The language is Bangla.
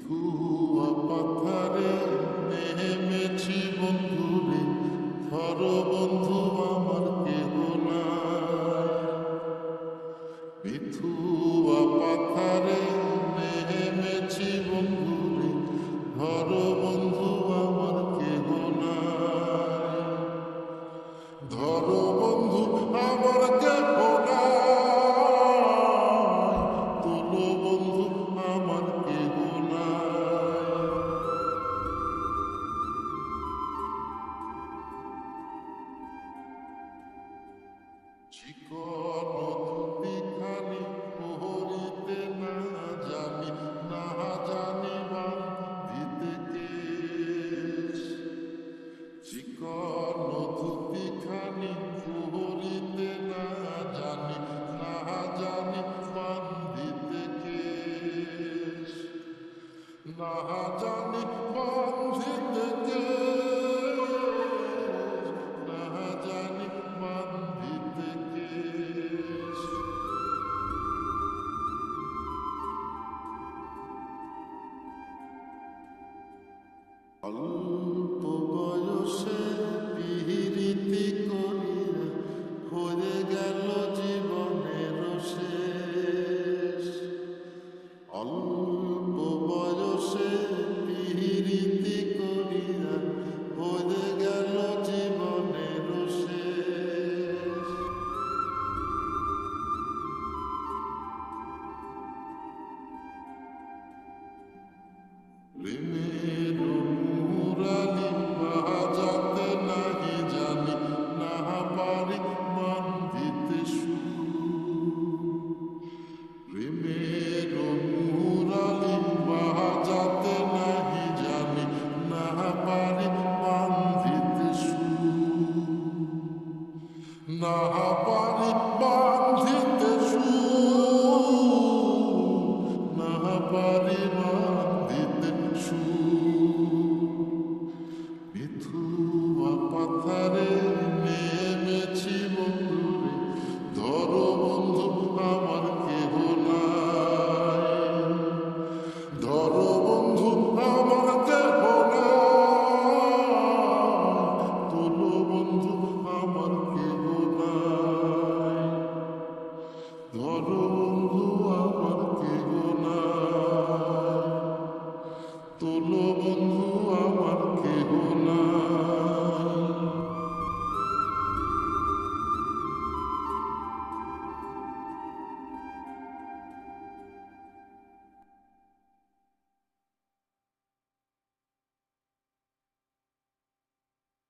ধুয়া পাথারে নেমেছি বন্ধুরে, ধর বন্ধু আমার কেহ নাই। মিথুয়া পাথারে নেমেছি বন্ধুরে, ধর বন্ধু আমার কেহ নাই। ধর বন্ধু আমার কেহ নাই, তোলো বন্ধু আমার কেহ নাই। চিকন ধুতিখানি পহরিতে না জানি, না জানি বাঁধিতে কেশ। চিকন ধুতিখানি পহরিতে না জানি, না জানি বাঁধিতে কেশ। না জানি বাঁধিতে কেশ, না জানি বাঁধিতে কেশ। অল্প বয়সে পিরিতি করিয়া হয়ে গেল জীবনের শেষ। অল্প বয়সে পিরিতি করিয়া হয়ে গেল জীবনের শেষ। প্রেমের মুরালি বাজাতে নাহি জানি, না পারি বাঁধিতে সুর। প্রেমের মুরালি বাজাতে নাহি জানি, না পারি বাঁধিতে সুর। না পারি বাঁধিতে সুর, না পারি